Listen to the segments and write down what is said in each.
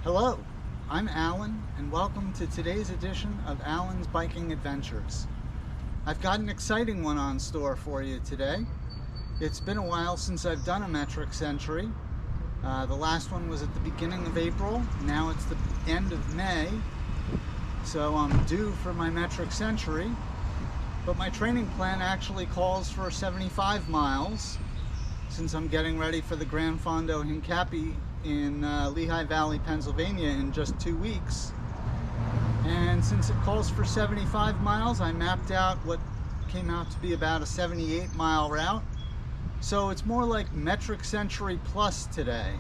Hello, I'm Alan, and welcome to today's edition of Alan's Biking Adventures. I've got an exciting one on store for you today. It's been a while since I've done a metric century. The last one was at the beginning of April. Now it's the end of May, so I'm due for my metric century. But my training plan actually calls for 75 miles since I'm getting ready for the Gran Fondo Hincapie in Lehigh Valley, Pennsylvania in just 2 weeks. And since it calls for 75 miles, I mapped out what came out to be about a 78-mile route. So it's more like metric century plus today.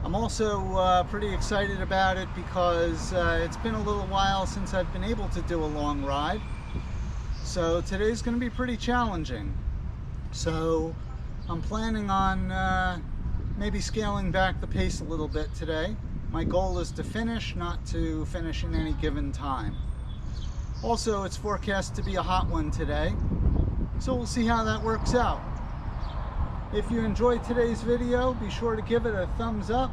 I'm also pretty excited about it because it's been a little while since I've been able to do a long ride. So today's going to be pretty challenging. So I'm planning on maybe scaling back the pace a little bit today. My goal is to finish, not to finish in any given time. Also, it's forecast to be a hot one today, so we'll see how that works out. If you enjoyed today's video, be sure to give it a thumbs up.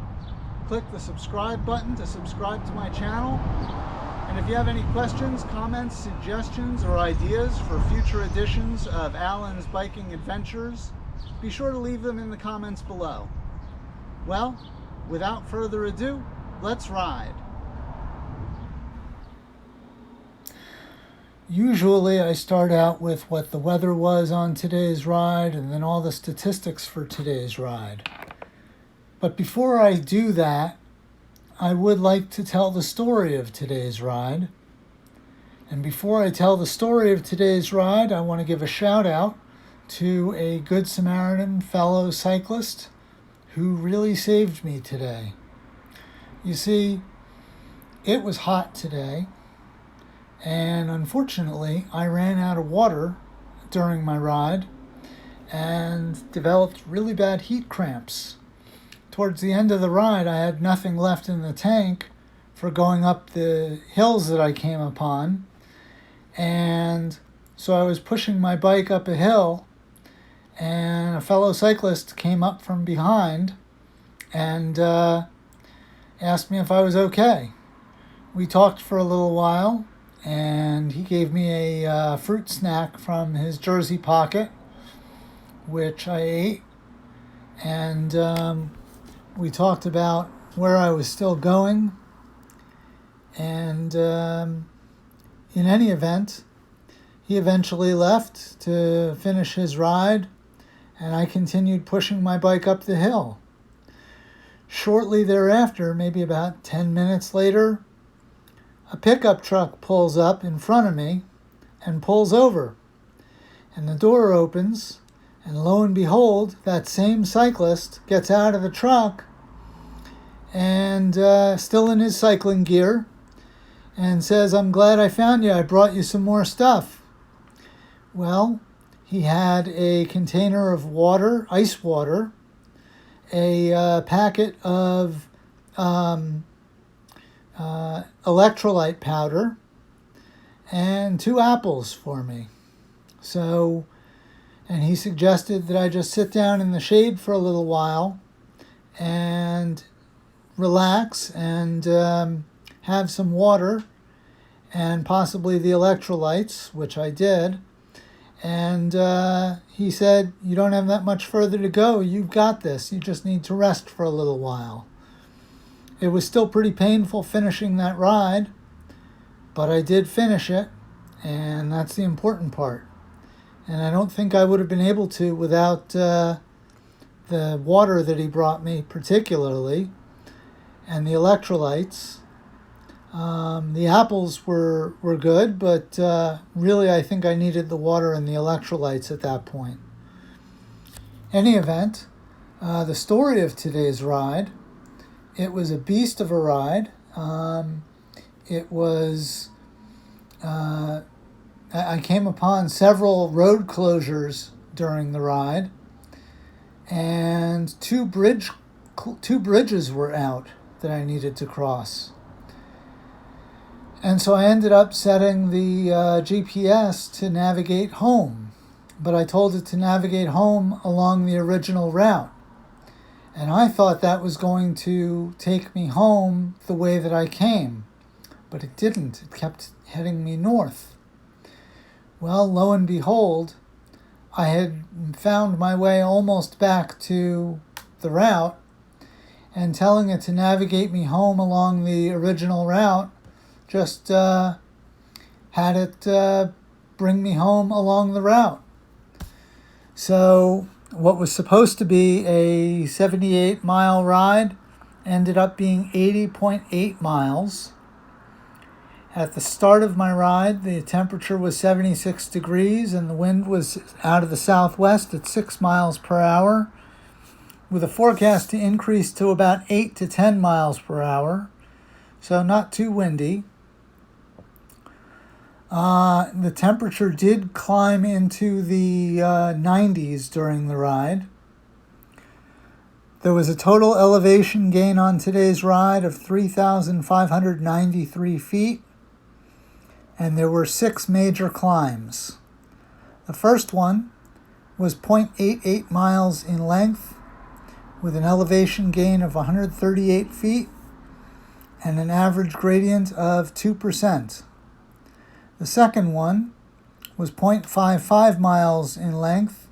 Click the subscribe button to subscribe to my channel. And if you have any questions, comments, suggestions, or ideas for future editions of Alan's Biking Adventures, be sure to leave them in the comments below. Well, without further ado, let's ride. Usually I start out with what the weather was on today's ride and then all the statistics for today's ride. But before I do that, I would like to tell the story of today's ride. And before I tell the story of today's ride, I want to give a shout out to a Good Samaritan fellow cyclist who really saved me today. You see, it was hot today, and unfortunately, I ran out of water during my ride and developed really bad heat cramps. Towards the end of the ride, I had nothing left in the tank for going up the hills that I came upon, and so I was pushing my bike up a hill, and a fellow cyclist came up from behind and asked me if I was okay. We talked for a little while, and he gave me a fruit snack from his jersey pocket, which I ate, and we talked about where I was still going, and in any event, he eventually left to finish his ride, and I continued pushing my bike up the hill. Shortly thereafter, maybe about 10 minutes later, a pickup truck pulls up in front of me and pulls over. And the door opens, and lo and behold, that same cyclist gets out of the truck and still in his cycling gear and says, "I'm glad I found you. I brought you some more stuff." Well, he had a container of water, ice water, a packet of electrolyte powder, and 2 apples for me. So, and he suggested that I just sit down in the shade for a little while and relax and have some water and possibly the electrolytes, which I did. And he said, "You don't have that much further to go. You've got this. You just need to rest for a little while." It was still pretty painful finishing that ride, but I did finish it, and that's the important part. And I don't think I would have been able to without the water that he brought me particularly, and the electrolytes. The apples were good, but really I think I needed the water and the electrolytes at that point. Any event, the story of today's ride, it was a beast of a ride. It was, I came upon several road closures during the ride, and two bridges were out that I needed to cross. And so I ended up setting the GPS to navigate home, but I told it to navigate home along the original route. And I thought that was going to take me home the way that I came, but it didn't. It kept heading me north. Well, lo and behold, I had found my way almost back to the route, and telling it to navigate me home along the original route just had it bring me home along the route. So what was supposed to be a 78-mile ride ended up being 80.8 miles. At the start of my ride, the temperature was 76 degrees and the wind was out of the southwest at 6 miles per hour, with a forecast to increase to about 8 to 10 miles per hour, so not too windy. The temperature did climb into the 90s during the ride. There was a total elevation gain on today's ride of 3,593 feet, and there were 6 major climbs. The first one was 0.88 miles in length, with an elevation gain of 138 feet and an average gradient of 2%. The second one was 0.55 miles in length,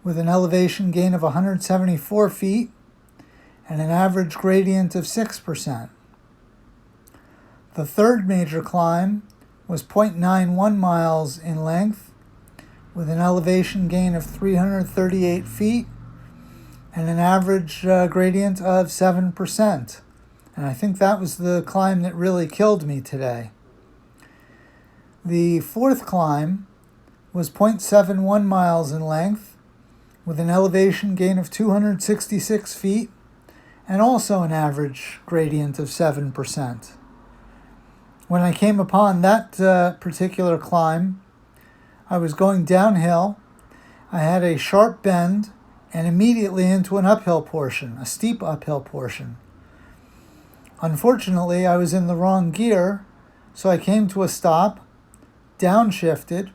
with an elevation gain of 174 feet and an average gradient of 6%. The third major climb was 0.91 miles in length, with an elevation gain of 338 feet and an average gradient of 7%. And I think that was the climb that really killed me today. The fourth climb was 0.71 miles in length, with an elevation gain of 266 feet and also an average gradient of 7%. When I came upon that particular climb, I was going downhill. I had a sharp bend and immediately into an uphill portion, a steep uphill portion. Unfortunately, I was in the wrong gear, so I came to a stop, downshifted,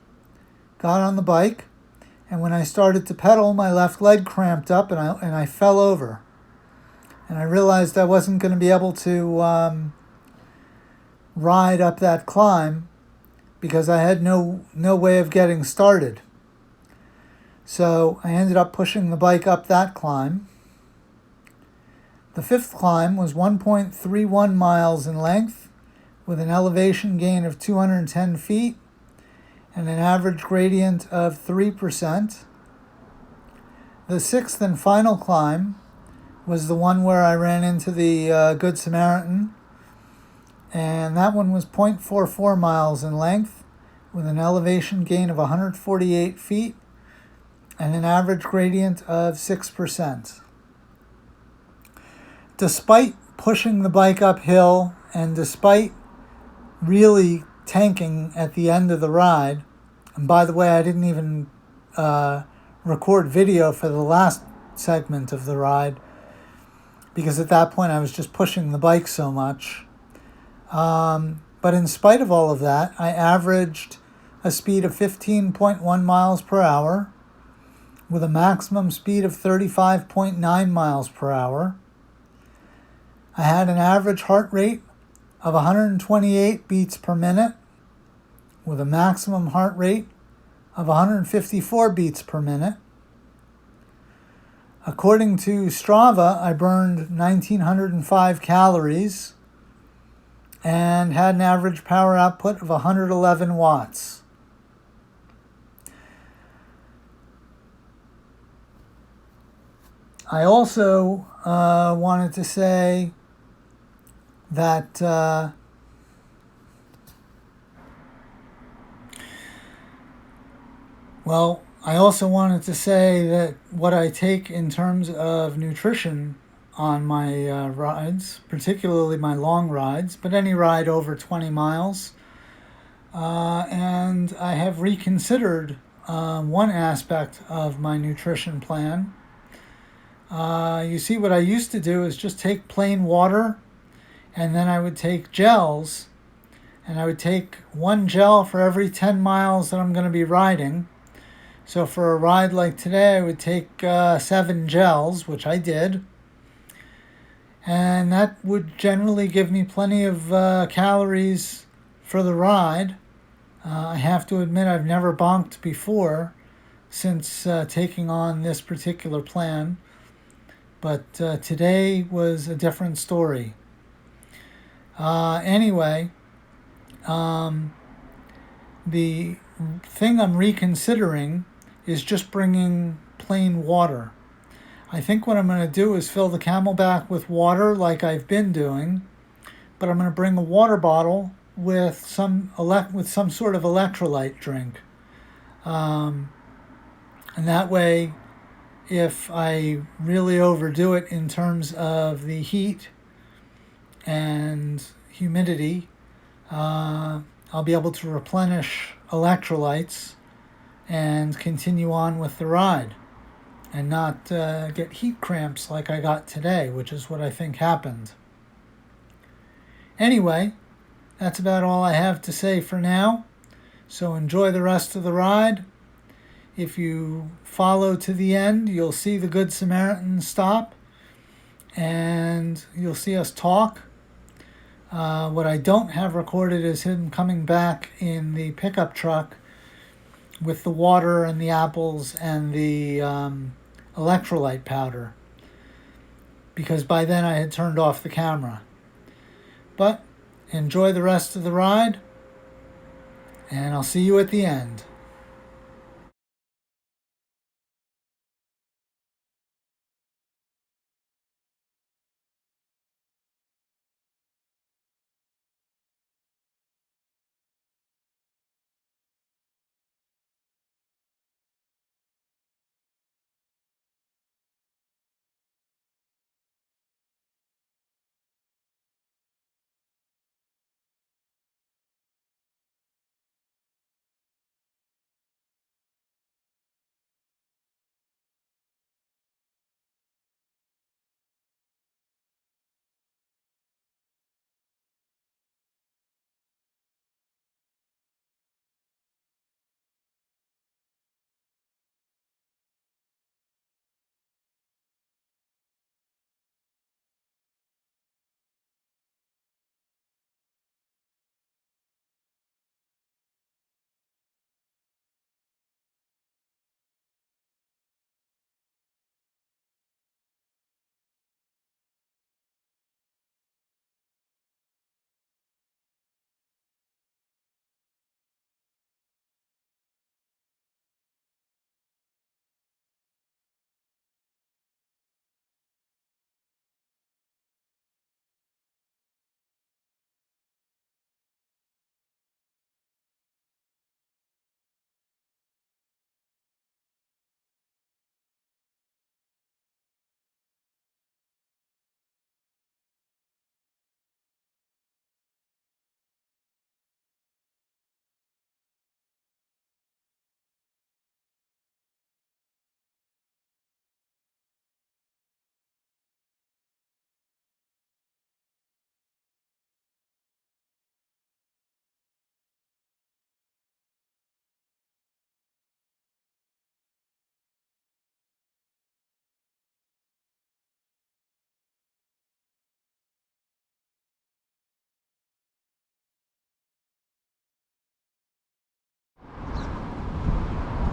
got on the bike, and when I started to pedal, my left leg cramped up and I fell over. And I realized I wasn't going to be able to ride up that climb because I had no way of getting started. So I ended up pushing the bike up that climb. The fifth climb was 1.31 miles in length, with an elevation gain of 210 feet and an average gradient of 3%. The sixth and final climb was the one where I ran into the Good Samaritan, and that one was 0.44 miles in length, with an elevation gain of 148 feet and an average gradient of 6%. Despite pushing the bike uphill and despite really tanking at the end of the ride, and by the way, I didn't even record video for the last segment of the ride because at that point I was just pushing the bike so much. But in spite of all of that, I averaged a speed of 15.1 miles per hour with a maximum speed of 35.9 miles per hour. I had an average heart rate of 128 beats per minute with a maximum heart rate of 154 beats per minute. According to Strava, I burned 1,905 calories and had an average power output of 111 watts. I also wanted to say that what I take in terms of nutrition on my rides, particularly my long rides, but any ride over 20 miles. And I have reconsidered one aspect of my nutrition plan. You see, what I used to do is just take plain water, and then I would take gels, and I would take one gel for every 10 miles that I'm going to be riding, So for a ride like today, I would take 7 gels, which I did. And that would generally give me plenty of calories for the ride. I have to admit I've never bonked before since taking on this particular plan. But today was a different story. Anyway, the thing I'm reconsidering is just bringing plain water. I think what I'm going to do is fill the Camelback with water like I've been doing, but I'm going to bring a water bottle with some sort of electrolyte drink. And that way, if I really overdo it in terms of the heat and humidity, I'll be able to replenish electrolytes and continue on with the ride and not get heat cramps like I got today, which is what I think happened. Anyway, that's about all I have to say for now. So enjoy the rest of the ride. If you follow to the end, you'll see the Good Samaritan stop and you'll see us talk. What I don't have recorded is him coming back in the pickup truck with the water and the apples and the electrolyte powder, because by then I had turned off the camera. But enjoy the rest of the ride, and I'll see you at the end.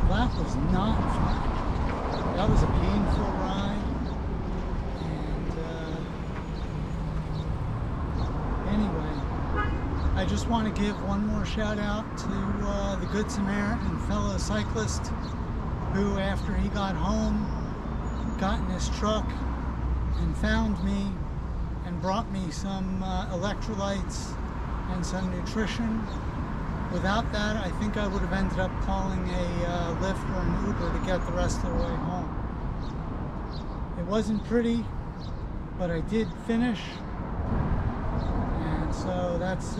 That was not fun. That was a painful ride. And anyway, I just want to give one more shout out to the Good Samaritan fellow cyclist who, after he got home, got in his truck and found me and brought me some electrolytes and some nutrition. Without that, I think I would have ended up calling a Lyft or an Uber to get the rest of the way home. It wasn't pretty, but I did finish. And so that's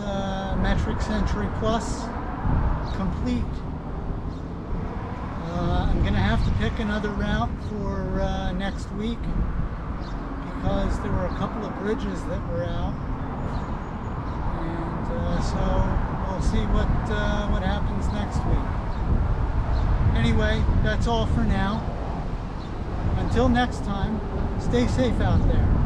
Metric Century Plus complete. I'm going to have to pick another route for next week because there were a couple of bridges that were out. And so we'll see what happens next week. Anyway, that's all for now. Until next time, stay safe out there.